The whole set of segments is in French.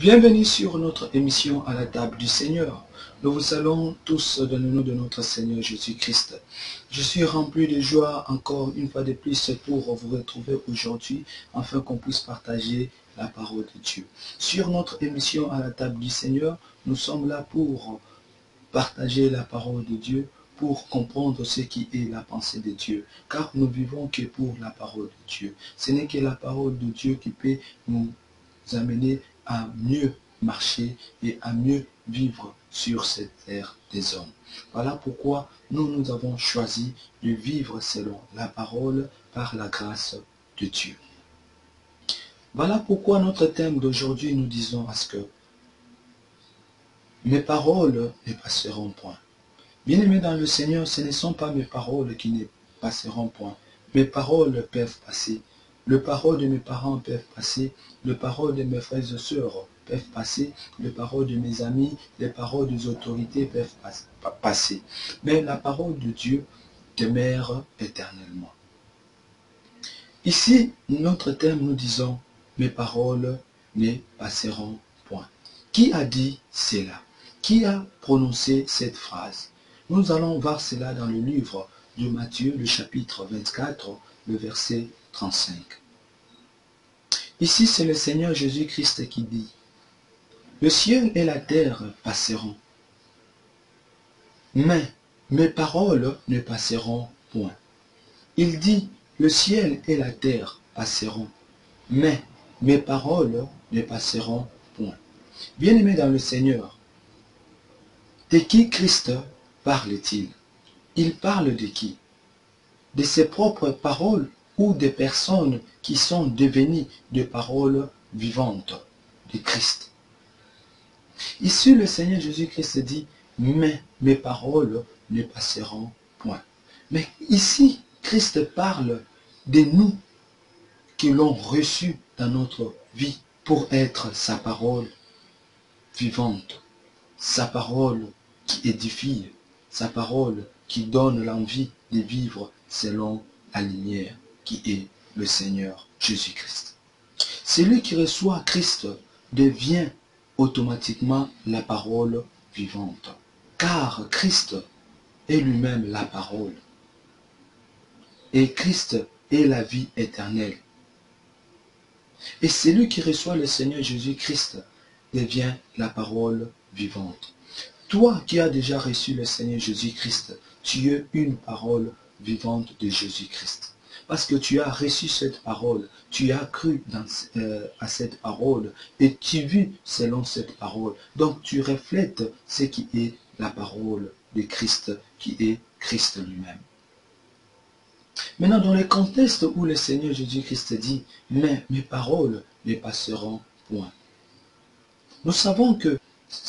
Bienvenue sur notre émission à la table du Seigneur. Nous vous saluons tous dans le nom de notre Seigneur Jésus-Christ. Je suis rempli de joie encore une fois de plus pour vous retrouver aujourd'hui afin qu'on puisse partager la parole de Dieu. Sur notre émission à la table du Seigneur, nous sommes là pour partager la parole de Dieu, pour comprendre ce qui est la pensée de Dieu. Car nous vivons que pour la parole de Dieu. Ce n'est que la parole de Dieu qui peut nous amener à mieux marcher et à mieux vivre sur cette terre des hommes. Voilà pourquoi nous avons choisi de vivre selon la parole par la grâce de Dieu. Voilà pourquoi notre thème d'aujourd'hui, nous disons à ce que mes paroles ne passeront point. Bien-aimés dans le Seigneur, ce ne sont pas mes paroles qui ne passeront point. Mes paroles peuvent passer. Les paroles de mes parents peuvent passer. Les paroles de mes frères et sœurs peuvent passer. Les paroles de mes amis, les paroles des autorités peuvent passer. Mais la parole de Dieu demeure éternellement. Ici, notre thème, nous disons, mes paroles ne passeront point. Qui a dit cela? Qui a prononcé cette phrase? Nous allons voir cela dans le livre de Matthieu, le chapitre 24, le verset 35. Ici, c'est le Seigneur Jésus-Christ qui dit, « Le ciel et la terre passeront, mais mes paroles ne passeront point. » Il dit, « Le ciel et la terre passeront, mais mes paroles ne passeront point. » Bien-aimés dans le Seigneur, de qui Christ parle-t-il? Il parle de qui? De ses propres paroles ou des personnes qui sont devenues des paroles vivantes de Christ? Ici, le Seigneur Jésus-Christ dit, mais mes paroles ne passeront point. Mais ici, Christ parle de nous qui l'ont reçu dans notre vie pour être sa parole vivante, sa parole qui édifie, sa parole qui donne l'envie de vivre selon la lumière qui est le Seigneur Jésus-Christ. Celui qui reçoit Christ devient automatiquement la parole vivante, car Christ est lui-même la parole. Et Christ est la vie éternelle. Et celui qui reçoit le Seigneur Jésus-Christ devient la parole vivante. Toi qui as déjà reçu le Seigneur Jésus-Christ, tu es une parole vivante de Jésus-Christ. Parce que tu as reçu cette parole, tu as cru à cette parole et tu vis selon cette parole. Donc tu reflètes ce qui est la parole de Christ, qui est Christ lui-même. Maintenant, dans le contexte où le Seigneur Jésus-Christ dit « Mais mes paroles ne passeront point », nous savons que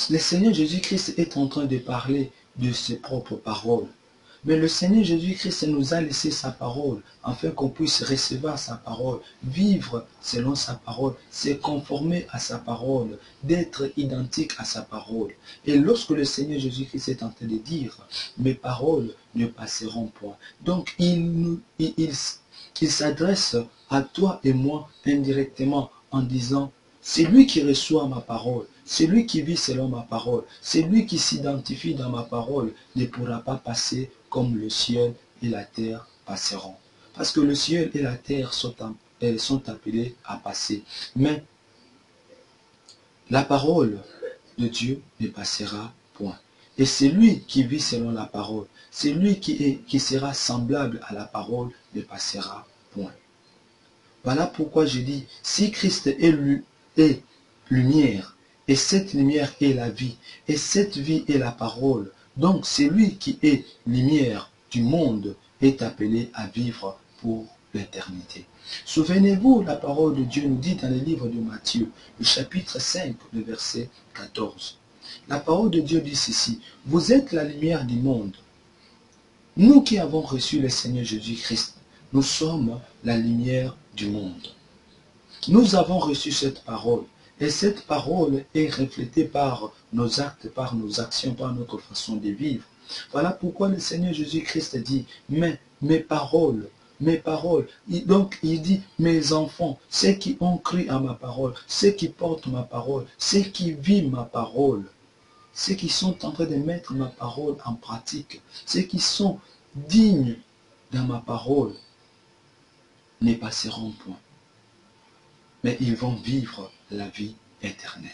le Seigneur Jésus-Christ est en train de parler de ses propres paroles. Mais le Seigneur Jésus-Christ nous a laissé sa parole afin qu'on puisse recevoir sa parole, vivre selon sa parole, se conformer à sa parole, d'être identique à sa parole. Et lorsque le Seigneur Jésus-Christ est en train de dire « Mes paroles ne passeront point », donc il s'adresse à toi et moi indirectement en disant « C'est lui qui reçoit ma parole. C'est lui qui vit selon ma parole. C'est lui qui s'identifie dans ma parole ne pourra pas passer comme le ciel et la terre passeront. » Parce que le ciel et la terre sont appelés à passer. Mais la parole de Dieu ne passera point. Et c'est lui qui vit selon la parole. C'est lui qui sera semblable à la parole ne passera point. Voilà pourquoi je dis, si Christ est lumière, et cette lumière est la vie, et cette vie est la parole, donc celui qui est lumière du monde est appelé à vivre pour l'éternité. Souvenez-vous, la parole de Dieu nous dit dans le livre de Matthieu, le chapitre 5, le verset 14. La parole de Dieu dit ceci, « Vous êtes la lumière du monde. » Nous qui avons reçu le Seigneur Jésus-Christ, nous sommes la lumière du monde. Nous avons reçu cette parole. Et cette parole est reflétée par nos actes, par nos actions, par notre façon de vivre. Voilà pourquoi le Seigneur Jésus-Christ dit, « Mais mes paroles mes paroles. Donc il dit, mes enfants, ceux qui ont cru à ma parole, ceux qui portent ma parole, ceux qui vivent ma parole, ceux qui sont en train de mettre ma parole en pratique, ceux qui sont dignes dans ma parole, ne passeront point, mais ils vont vivre la vie éternelle.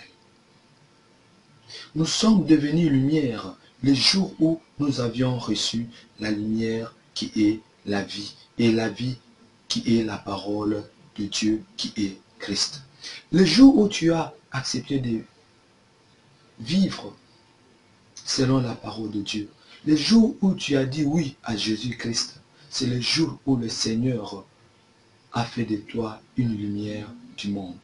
Nous sommes devenus lumière le jour où nous avions reçu la lumière qui est la vie, et la vie qui est la parole de Dieu, qui est Christ. Le jour où tu as accepté de vivre selon la parole de Dieu, le jour où tu as dit oui à Jésus-Christ, c'est le jour où le Seigneur a fait de toi une lumière du monde.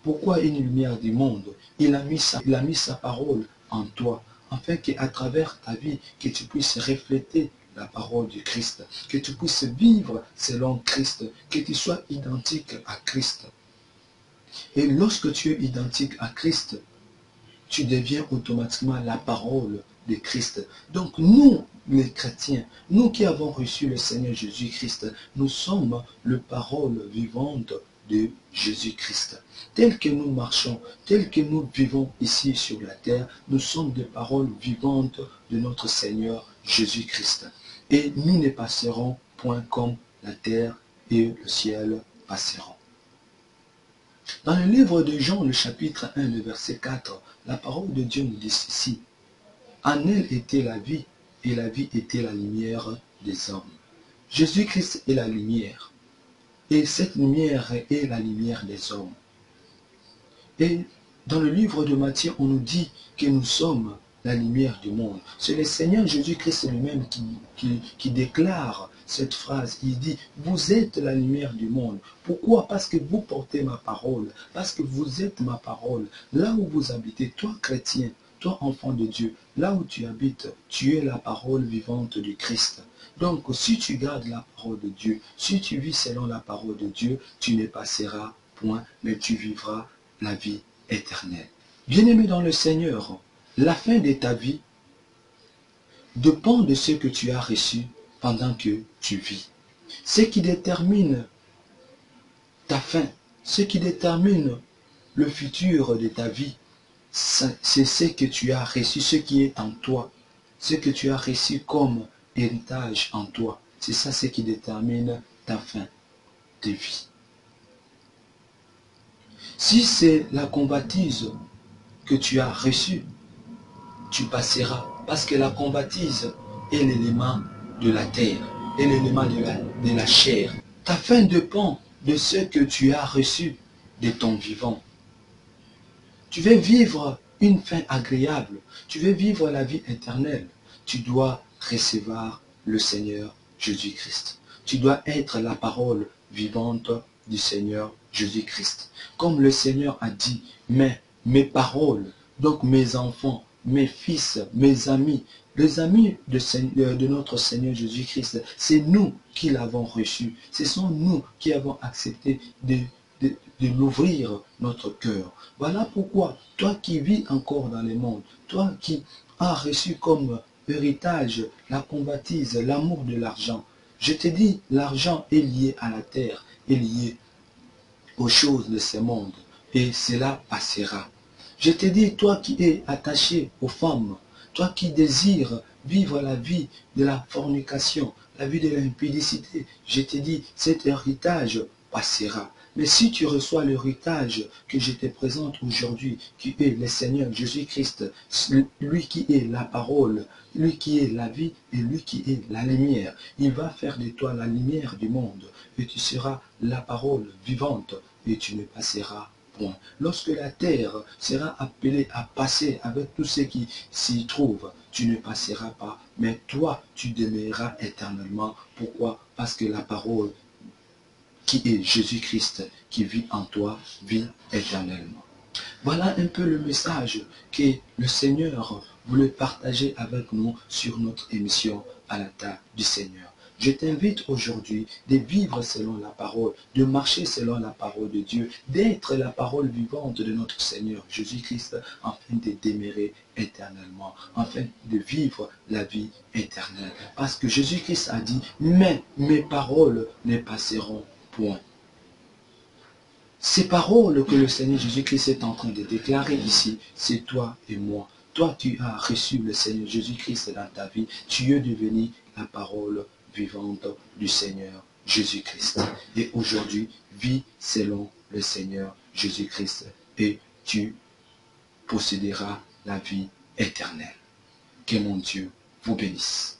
Pourquoi une lumière du monde? Il a mis sa parole en toi, afin qu'à travers ta vie, que tu puisses refléter la parole du Christ, que tu puisses vivre selon Christ, que tu sois identique à Christ. Et lorsque tu es identique à Christ, tu deviens automatiquement la parole de Christ. Donc nous, les chrétiens, nous qui avons reçu le Seigneur Jésus-Christ, nous sommes la parole vivante de Jésus-Christ. Tel que nous marchons, tel que nous vivons ici sur la terre, nous sommes des paroles vivantes de notre Seigneur Jésus-Christ. Et nous ne passerons point comme la terre et le ciel passeront. Dans le livre de Jean, le chapitre 1, le verset 4, la parole de Dieu nous dit ceci. En elle était la vie, et la vie était la lumière des hommes. Jésus-Christ est la lumière. Et cette lumière est la lumière des hommes. Et dans le livre de Matthieu, on nous dit que nous sommes la lumière du monde. C'est le Seigneur Jésus-Christ lui-même qui déclare cette phrase. Il dit, vous êtes la lumière du monde. Pourquoi? Parce que vous portez ma parole. Parce que vous êtes ma parole. Là où vous habitez, toi chrétien, toi enfant de Dieu, là où tu habites, tu es la parole vivante du Christ. Donc, si tu gardes la parole de Dieu, si tu vis selon la parole de Dieu, tu ne passeras point, mais tu vivras la vie éternelle. Bien-aimé dans le Seigneur, la fin de ta vie dépend de ce que tu as reçu pendant que tu vis. Ce qui détermine ta fin, ce qui détermine le futur de ta vie, c'est ce que tu as reçu, ce qui est en toi, ce que tu as reçu comme héritage en toi. C'est ça ce qui détermine ta fin de vie. Si c'est la convoitise que tu as reçue, tu passeras. Parce que la convoitise est l'élément de la terre, est l'élément de la chair. Ta fin dépend de ce que tu as reçu de ton vivant. Tu veux vivre une fin agréable, tu veux vivre la vie éternelle, tu dois recevoir le Seigneur Jésus-Christ. Tu dois être la parole vivante du Seigneur Jésus-Christ. Comme le Seigneur a dit, mais mes paroles, donc mes enfants, mes fils, mes amis, les amis de notre Seigneur Jésus-Christ, c'est nous qui l'avons reçu. Ce sont nous qui avons accepté de l'ouvrir notre cœur. Voilà pourquoi, toi qui vis encore dans le monde, toi qui as reçu comme héritage la convoitise, l'amour de l'argent, je te dis, l'argent est lié à la terre, est lié aux choses de ce monde, et cela passera. Je te dis, toi qui es attaché aux femmes, toi qui désires vivre la vie de la fornication, la vie de l'impudicité, je te dis, cet héritage passera. Mais si tu reçois l'héritage que je te présente aujourd'hui, qui est le Seigneur Jésus-Christ, lui qui est la parole, lui qui est la vie et lui qui est la lumière, il va faire de toi la lumière du monde et tu seras la parole vivante et tu ne passeras point. Lorsque la terre sera appelée à passer avec tout ce qui s'y trouve, tu ne passeras pas, mais toi, tu demeureras éternellement. Pourquoi? Parce que la parole qui est Jésus-Christ, qui vit en toi, vit éternellement. Voilà un peu le message que le Seigneur voulait partager avec nous sur notre émission à la table du Seigneur. Je t'invite aujourd'hui de vivre selon la parole, de marcher selon la parole de Dieu, d'être la parole vivante de notre Seigneur Jésus-Christ, afin de demeurer éternellement, afin de vivre la vie éternelle. Parce que Jésus-Christ a dit, mais mes paroles ne passeront point. Ces paroles que le Seigneur Jésus-Christ est en train de déclarer ici, c'est toi et moi. Toi, tu as reçu le Seigneur Jésus-Christ dans ta vie. Tu es devenu la parole vivante du Seigneur Jésus-Christ. Et aujourd'hui, vis selon le Seigneur Jésus-Christ et tu posséderas la vie éternelle. Que mon Dieu vous bénisse.